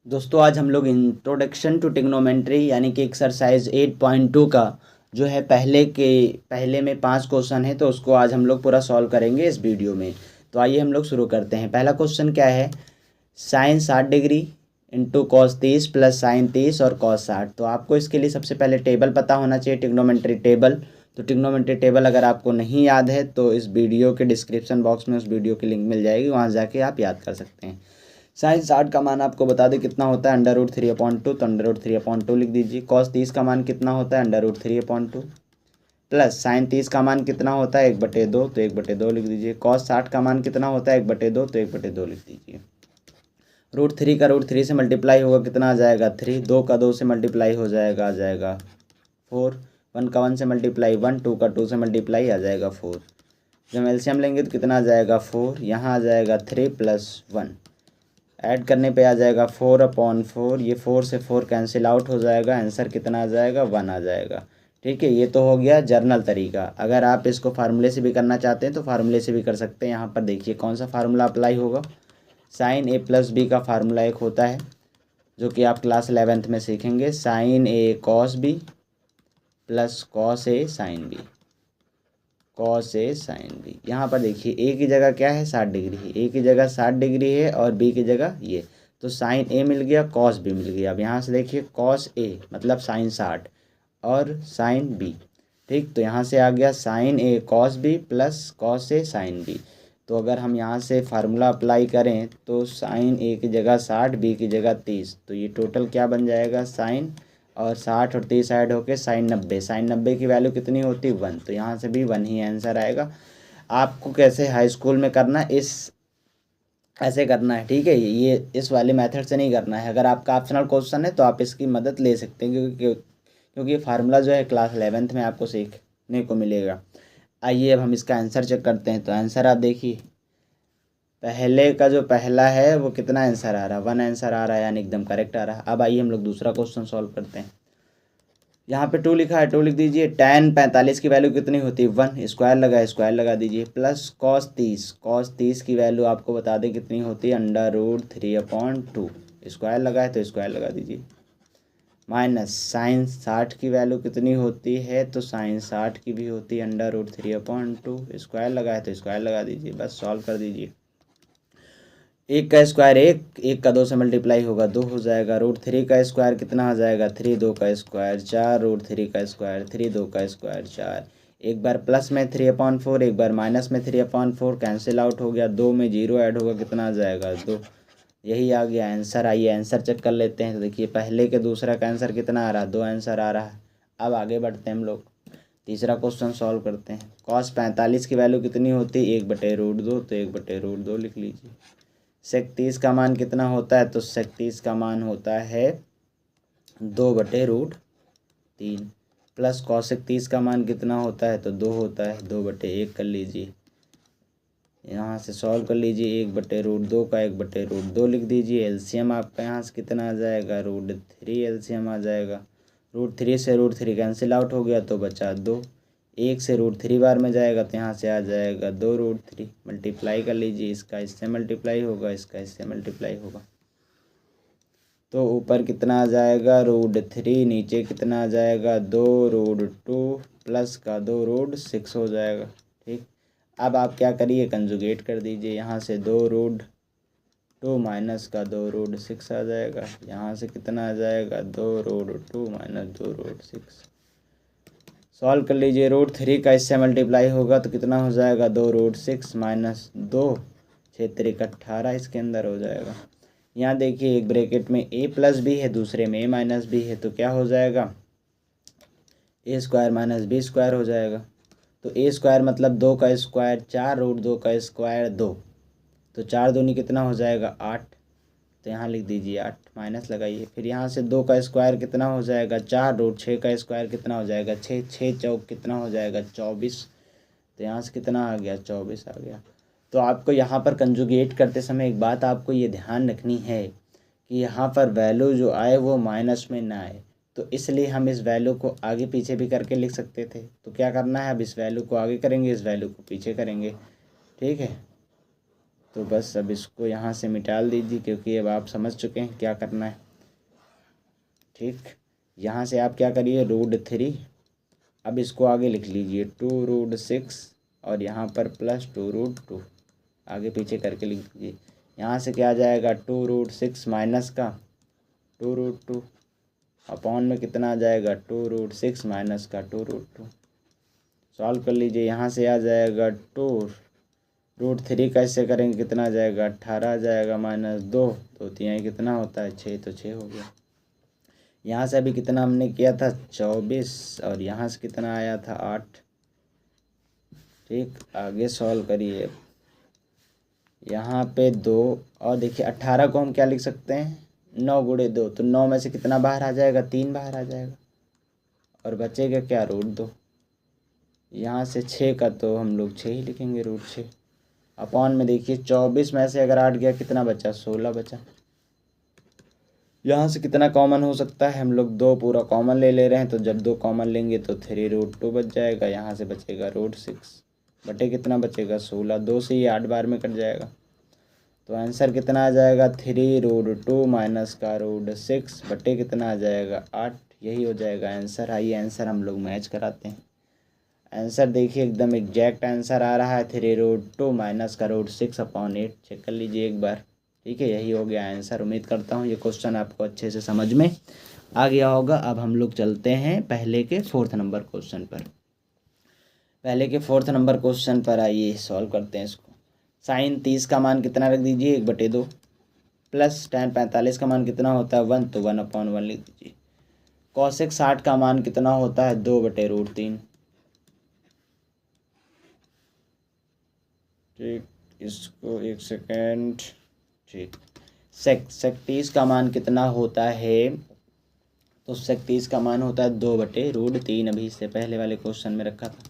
दोस्तों आज हम लोग इंट्रोडक्शन टू ट्रिग्नोमेट्री यानी कि एक्सरसाइज 8.2 का जो है पहले में 5 क्वेश्चन है, तो उसको आज हम लोग पूरा सॉल्व करेंगे इस वीडियो में। तो आइए हम लोग शुरू करते हैं। पहला क्वेश्चन क्या है, sine 60 degree into cos 30 plus sine 30 और कॉस 60। तो आपको इसके लिए सबसे पहले टेबल पता होना चाहिए, ट्रिग्नोमेट्री टेबल। तो ट्रिग्नोमेट्री टेबल अगर आपको नहीं याद है तो इस वीडियो के डिस्क्रिप्शन बॉक्स में उस वीडियो की लिंक मिल जाएगी, वहाँ जाके आप याद कर सकते हैं। साइन 60 का मान आपको बता दें कितना होता है, √3/2। तो √3/2 लिख दीजिए। कॉस 30 का मान कितना होता है, √3/2 प्लस साइन 30 का मान कितना होता है, 1/2। तो 1/2 लिख दीजिए। कॉस 60 का मान कितना होता है, 1/2। तो 1/2 लिख दीजिए। √3 का √3 से मल्टीप्लाई होगा, कितना आ जाएगा 3। 2 का 2 से मल्टीप्लाई हो जाएगा, आ जाएगा 4। 1 का 1 से मल्टीप्लाई 1, 2 का 2 से मल्टीप्लाई आ जाएगा 4। जब एलसीएम लेंगे तो कितना आ जाएगा 4। यहाँ आ जाएगा 3 + 1, ऐड करने पे आ जाएगा 4/4। ये 4 से 4 कैंसिल आउट हो जाएगा, आंसर कितना आ जाएगा 1 आ जाएगा। ठीक है, ये तो हो गया जर्नल तरीका। अगर आप इसको फार्मूले से भी करना चाहते हैं तो फार्मूले से भी कर सकते हैं। यहाँ पर देखिए कौन सा फार्मूला अप्लाई होगा। साइन A + B का फार्मूला एक होता है जो कि आप क्लास 11th में सीखेंगे, sine A cos B plus cos A sin B। Cos A sin B, यहाँ पर देखिए A की जगह क्या है, 60 डिग्री है। A की जगह 60 डिग्री है और B की जगह ये, तो साइन A मिल गया, कॉस B मिल गया। अब यहाँ से देखिए कॉस A मतलब साइन 60 और साइन B। ठीक, तो यहाँ से आ गया sine A cos B plus cos A sin B। तो अगर हम यहाँ से फार्मूला अप्लाई करें तो साइन A की जगह 60, B की जगह 30, तो ये टोटल क्या बन जाएगा, साइन और 60 और 30 ऐड होके साइन 90। साइन 90 की वैल्यू कितनी होती, 1। तो यहाँ से भी 1 ही आंसर आएगा। आपको कैसे हाई स्कूल में करना, ऐसे करना है। ठीक है, ये इस वाले मेथड से नहीं करना है। अगर आपका ऑप्शनल क्वेश्चन है तो आप इसकी मदद ले सकते हैं, क्योंकि फार्मूला जो है क्लास 11th में आपको सीखने को मिलेगा। आइए अब हम इसका आंसर चेक करते हैं। तो आंसर आप देखिए, पहले का जो पहला है वो कितना आंसर आ रहा है, 1 आंसर आ रहा है, यानी एकदम करेक्ट आ रहा है। अब आइए हम लोग दूसरा क्वेश्चन सॉल्व करते हैं। यहाँ पे 2 लिखा है, 2 लिख दीजिए। tan 45 की वैल्यू कितनी होती है, 1। स्क्वायर लगा दीजिए। प्लस कॉस 30 की वैल्यू आपको बता दें कितनी होती है, √3/2। स्क्वायर लगा है तो स्क्वायर लगा दीजिए। माइनस साइन 60 की वैल्यू कितनी होती है, तो साइन 60 की भी होती है √3/2। स्क्वायर लगा है तो स्क्वायर लगा दीजिए। बस सॉल्व कर दीजिए। 1 का स्क्वायर 1, 1 का 2 से मल्टीप्लाई होगा 2 हो जाएगा। √3 का स्क्वायर कितना आ जाएगा 3, 2 का स्क्वायर 4, √3 का स्क्वायर 3, 2 का स्क्वायर 4। एक बार प्लस में 3/4, एक बार माइनस में 3/4, कैंसिल आउट हो गया। 2 में 0 ऐड होगा, कितना आ जाएगा 2। यही आ गया आंसर। आइए आंसर चेक कर लेते हैं। तो देखिए पहले के दूसरा का आंसर कितना आ रहा है, 2 आंसर आ रहा है। अब आगे बढ़ते हैं हम लोग, तीसरा क्वेश्चन सॉल्व करते हैं। कॉस 45 की वैल्यू कितनी होती है, 1/√2। तो 1/√2 लिख लीजिए। सेक 30 का मान कितना होता है, तो सेक 30 का मान होता है 2/√3। प्लस कॉसेक 30 का मान कितना होता है, तो 2 होता है, 2/1 कर लीजिए। यहाँ से सॉल्व कर लीजिए। 1/√2 का 1/√2 लिख दीजिए। एलसीएम आपका यहाँ से कितना आ जाएगा, √3 एलसीएम आ जाएगा। √3 से √3 कैंसिल आउट हो गया तो बचा 2। 1 से √3 बार में जाएगा तो यहाँ से आ जाएगा 2√3। मल्टीप्लाई कर लीजिए, इसका इससे मल्टीप्लाई होगा, इसका इससे मल्टीप्लाई होगा। तो ऊपर कितना आ जाएगा √3, नीचे कितना आ जाएगा 2√2 प्लस का 2√6 हो जाएगा। ठीक, अब आप क्या करिए, कंजुगेट कर दीजिए। यहाँ से 2√2 माइनस का 2√6 आ जाएगा। यहाँ से कितना आ जाएगा 2√2 माइनस 2√6। सॉल्व कर लीजिए। √3 का इससे मल्टीप्लाई होगा तो कितना हो जाएगा, 2√6 माइनस 2, 6 3 18 इसके अंदर हो जाएगा। यहाँ देखिए एक ब्रैकेट में a + b है, दूसरे में a - b है, तो क्या हो जाएगा, a² - b² हो जाएगा। तो a² मतलब 2 का स्क्वायर 4, √2 का स्क्वायर 2, तो 4 दूनी कितना हो जाएगा 8। तो यहाँ लिख दीजिए 8, माइनस लगाइए। फिर यहाँ से 2 का स्क्वायर कितना हो जाएगा 4, √6 का स्क्वायर कितना हो जाएगा 6, 6 चौक कितना हो जाएगा 24। तो यहाँ से कितना आ गया 24 आ गया। तो आपको यहाँ पर कंजुगेट करते समय एक बात आपको ये ध्यान रखनी है कि यहाँ पर वैल्यू जो आए वो माइनस में ना आए। तो इसलिए हम इस वैल्यू को आगे पीछे भी करके लिख सकते थे। तो क्या करना है, अब इस वैल्यू को आगे करेंगे, इस वैल्यू को पीछे करेंगे। ठीक है, तो बस अब इसको यहाँ से मिटा दीजिए, क्योंकि अब आप समझ चुके हैं क्या करना है। ठीक, यहाँ से आप क्या करिए, √3, अब इसको आगे लिख लीजिए 2√6 और यहाँ पर +2√2 आगे पीछे करके लिख दीजिए। यहाँ से क्या आ जाएगा, 2√6 माइनस का 2√2 अपॉन में कितना आ जाएगा, 2√6 माइनस का 2√2। सॉल्व कर लीजिए, यहाँ से आ जाएगा 2√3 कैसे करेंगे, कितना आ जाएगा, 18 आ जाएगा, -2 तो 3 कितना होता है, 6, तो 6 हो गया। यहाँ से अभी कितना हमने किया था, 24, और यहाँ से कितना आया था, 8। ठीक, आगे सॉल्व करिए। यहाँ पे 2 और देखिए 18 को हम क्या लिख सकते हैं, 9 गुणे 2, तो 9 में से कितना बाहर आ जाएगा, 3 बाहर आ जाएगा और बचेगा क्या, √2। यहाँ से 6 का तो हम लोग 6 ही लिखेंगे, √6 अपॉन में देखिए 24 में से अगर 8 गया कितना बचा, 16 बचा। यहाँ से कितना कॉमन हो सकता है, हम लोग 2 पूरा कॉमन ले रहे हैं, तो जब 2 कॉमन लेंगे तो 3√2 बच जाएगा। यहाँ से बचेगा √6 बटे कितना बचेगा, 16। 2 से ही 8 बार में कट जाएगा, तो आंसर कितना आ जाएगा, 3√2 माइनस का √6 बटे कितना आ जाएगा, 8। यही हो जाएगा आंसर। आइए आंसर हम लोग मैच कराते हैं। आंसर देखिए एकदम एग्जैक्ट आंसर आ रहा है, 3√2 माइनस का √6 अपॉन 8। चेक कर लीजिए एक बार। ठीक है, यही हो गया आंसर। उम्मीद करता हूँ ये क्वेश्चन आपको अच्छे से समझ में आ गया होगा। अब हम लोग चलते हैं पहले के 4th नंबर क्वेश्चन पर। पहले के 4th नंबर क्वेश्चन पर आइए सॉल्व करते हैं इसको। साइन 30 का मान कितना रख दीजिए, 1/2 प्लस tan 45 का मान कितना होता है, 1, तो 1/1 लिख दीजिए। कॉसेक 60 का मान कितना होता है, 2/√3। ठीक, इसको एक सेकेंड। ठीक, सेक 30 का मान कितना होता है, तो सेक 30 का मान होता है 2/√3। अभी इससे पहले वाले क्वेश्चन में रखा था।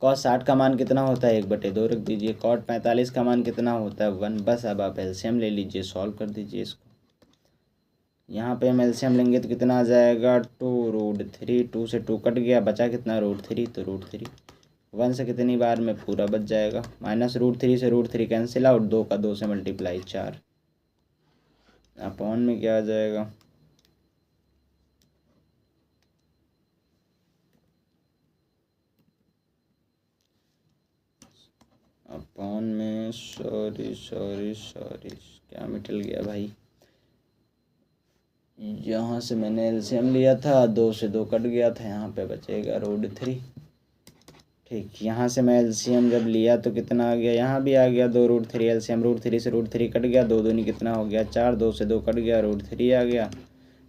कॉस 60 का मान कितना होता है, 1/2 रख दीजिए। कॉट 45 का मान कितना होता है, 1। बस अब आप एलसीएम ले लीजिए, सॉल्व कर दीजिए इसको। यहाँ पे हम एलसीएम लेंगे तो कितना आ जाएगा, 2√3, 2 से 2 कट गया, बचा कितना, √3, तो √3 1 से कितनी बार में पूरा बच जाएगा, माइनस √3 से √3 कैंसिल आउट, 2 का 2 से मल्टीप्लाई 4 अपॉन में क्या आ जाएगा, अपॉन में सॉरी क्या मिटल गया भाई, यहाँ से मैंने एलसीएम लिया था, 2 से 2 कट गया था, यहाँ पे बचेगा √3। ठीक, यहाँ से मैं एलसीएम जब लिया तो कितना आ गया, यहाँ भी आ गया 2√3। एलसीएम √3 से √3 कट गया, 2 दूनी कितना हो गया, 4, 2 से 2 कट गया, √3 आ गया,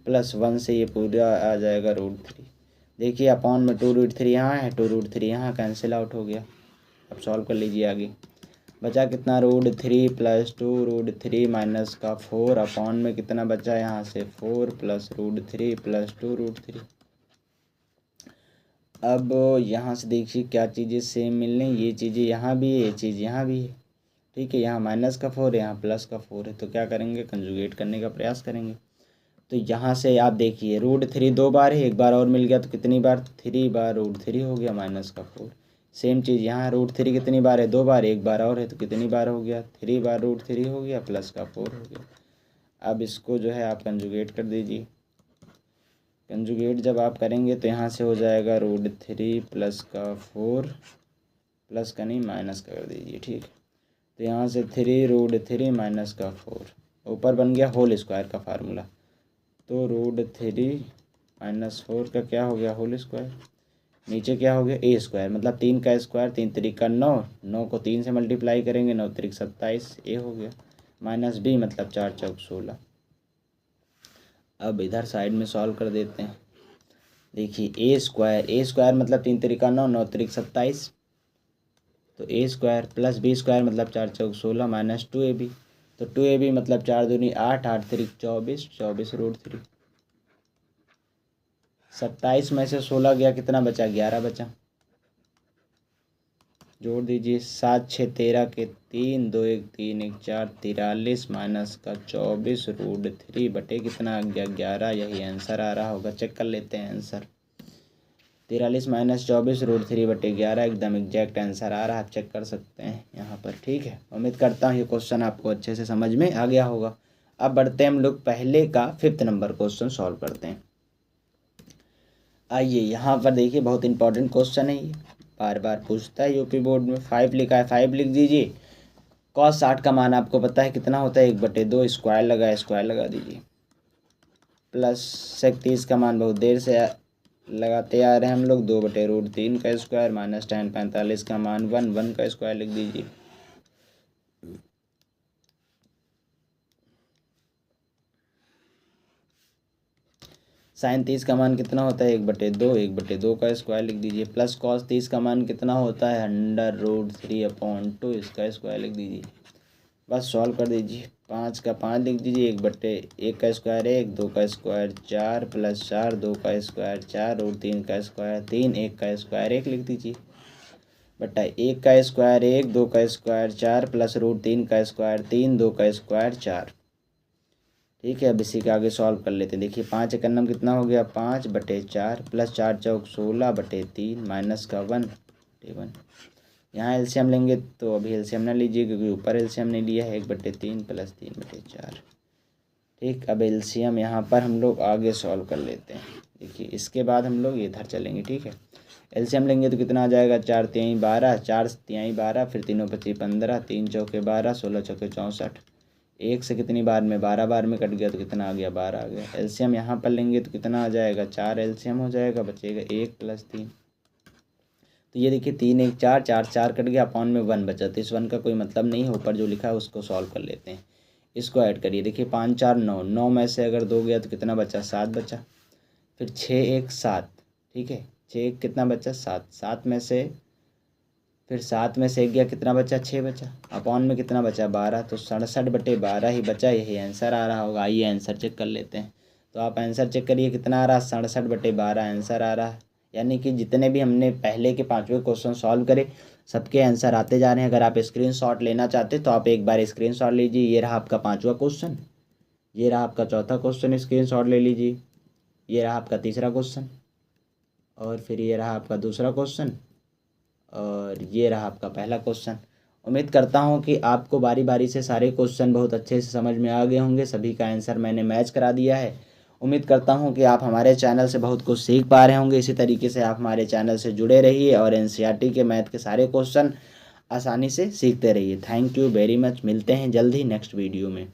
प्लस 1 से ये पूरा आ जाएगा √3। देखिए अपॉन में 2√3 यहाँ है, 2√3 यहाँ कैंसिल आउट हो गया। अब सॉल्व कर लीजिए आगे, बचा कितना, √3 प्लस 2√3 माइनस का 4 अपॉन में कितना बचा, यहाँ से 4 प्लस √3 प्लस 2√3। अब यहाँ से देखिए क्या चीज़ें सेम मिल रही, ये चीज़ें यहाँ भी है, ये चीज़ यहाँ भी है। ठीक है, यहाँ माइनस का 4 है, यहाँ प्लस का 4 है, तो क्या करेंगे, कंजुगेट करने का प्रयास करेंगे। तो यहाँ से आप देखिए √3 2 बार है, एक बार और मिल गया तो कितनी बार, 3 बार √3 हो गया माइनस का 4। सेम चीज़ यहाँ √3 कितनी बार है, 2 बार, एक बार और है तो कितनी बार हो गया, 3 बार √3 हो गया, प्लस का 4 हो गया। अब इसको जो है आप कंजुगेट कर दीजिए। कंजुगेट जब आप करेंगे तो यहाँ से हो जाएगा √3 प्लस का 4, प्लस का नहीं माइनस का कर दीजिए। ठीक, तो यहाँ से 3√3 माइनस का 4, ऊपर बन गया होल स्क्वायर का फार्मूला, तो √3 माइनस 4 का क्या हो गया, होल स्क्वायर, नीचे क्या हो गया, a² मतलब 3 का स्क्वायर, 3 3 9, 9 को 3 से मल्टीप्लाई करेंगे, 9 3 27, ए हो गया, माइनस b मतलब 4 चौक 16। अब इधर साइड में सॉल्व कर देते हैं। देखिए a² मतलब 3 3 9, 9 3 27, तो a² प्लस b² मतलब 4 चौक 16 माइनस 2ab, तो 2ab मतलब 4 दूनी 8, 8 3 24, 24 √3। 27 में से 16 गया, कितना बचा, 11 बचा, जोड़ दीजिए, 7 6 13 के 3, 2 1 3 1 4, 43 माइनस का 24 √3 बटे कितना आ गया, 11। यही आंसर आ रहा होगा, चेक कर लेते हैं आंसर। 43 माइनस 24 √3/11 एकदम एग्जैक्ट आंसर आ रहा है, आप चेक कर सकते हैं यहाँ पर। ठीक है, उम्मीद करता हूँ ये क्वेश्चन आपको अच्छे से समझ में आ गया होगा। अब बढ़ते हैं हम लोग पहले का 5th नंबर क्वेश्चन सॉल्व करते हैं। आइए यहाँ पर देखिए, बहुत इंपॉर्टेंट क्वेश्चन है ये, बार बार पूछता है यूपी बोर्ड में। 5 लिखा है, 5 लिख दीजिए। cos 60 का मान आपको पता है कितना होता है, 1/2 स्क्वायर लगा दीजिए। प्लस sec 30 का मान बहुत देर से लगाते आ रहे हैं हम लोग, 2/√3 का स्क्वायर माइनस tan 45 का मान 1 का स्क्वायर लिख दीजिए। sin 30 का मान कितना होता है, 1/2 का स्क्वायर लिख दीजिए। प्लस cos 30 का मान कितना होता है, √3/2 इसका स्क्वायर लिख दीजिए। बस सॉल्व कर दीजिए। 5 का 5 लिख दीजिए, 1/1 का स्क्वायर 1, 2 का स्क्वायर 4 प्लस 4, 2 का स्क्वायर 4 और 3 का स्क्वायर 3, 1 का स्क्वायर 1 लिख दीजिए। बटा 1 का स्क्वायर 1, 2 का स्क्वायर 4 प्लस √3 का स्क्वायर 3, 2 का स्क्वायर 4। ठीक है, अब इसी के आगे सॉल्व कर लेते हैं। देखिए 5 एकन्नम कितना हो गया, 5/4 प्लस 4 चौक 16/3 माइनस का 1/1। यहाँ एलसीएम लेंगे तो अभी एलसीएम ना लीजिए क्योंकि ऊपर एलसीएम नहीं लिया है, 1/3 प्लस 3/4। ठीक, अब एलसीएम यहाँ पर हम लोग आगे सॉल्व कर लेते हैं। देखिए इसके बाद हम लोग इधर चलेंगे। ठीक है, एलसीएम लेंगे तो कितना आ जाएगा, 4 तिहाई 12, 4 तिहाई 12, फिर 3 5 15, 3 चौके 12, 16 चौके 64। 1 से कितनी बार में, 12 बार में कट गया तो कितना आ गया, 12 आ गया। एलसीएम यहाँ पर लेंगे तो कितना आ जाएगा, 4 एलसीएम हो जाएगा, बचेगा 1 प्लस 3। तो ये देखिए 3 1 4, 4 4 कट गया, अपॉन में 1 बचा। तो इस 1 का कोई मतलब नहीं है, ऊपर जो लिखा है उसको सॉल्व कर लेते हैं। इसको ऐड करिए, देखिए 5 4 9, 9 में से अगर 2 गया तो कितना बचा, 7 बचा। फिर 6 1 7, ठीक है, 6 1 कितना बचा, 7, 7 में से फिर 7 में से 1 गया, कितना बचा, 6 बचा। अपॉन में कितना बचा, 12। तो 67/12 ही बचा, यही आंसर आ रहा होगा। आइए आंसर चेक कर लेते हैं। तो आप आंसर चेक करिए कितना आ रहा है, 67/12 आंसर आ रहा है। यानी कि जितने भी हमने पहले के 5वें क्वेश्चन सॉल्व करे सबके आंसर आते जा रहे हैं। अगर आप स्क्रीनशॉट लेना चाहते तो आप एक बार स्क्रीनशॉट लीजिए। ये रहा आपका 5वां क्वेश्चन, ये रहा आपका 4था क्वेश्चन, स्क्रीनशॉट ले लीजिए। ये रहा आपका 3रा क्वेश्चन, और फिर ये रहा आपका 2रा क्वेश्चन, और ये रहा आपका पहला क्वेश्चन। उम्मीद करता हूँ कि आपको बारी बारी से सारे क्वेश्चन बहुत अच्छे से समझ में आ गए होंगे। सभी का आंसर मैंने मैच करा दिया है। उम्मीद करता हूँ कि आप हमारे चैनल से बहुत कुछ सीख पा रहे होंगे। इसी तरीके से आप हमारे चैनल से जुड़े रहिए और एनसीईआरटी के मैथ के सारे क्वेश्चन आसानी से सीखते रहिए। Thank you very much. मिलते हैं जल्द ही नेक्स्ट वीडियो में।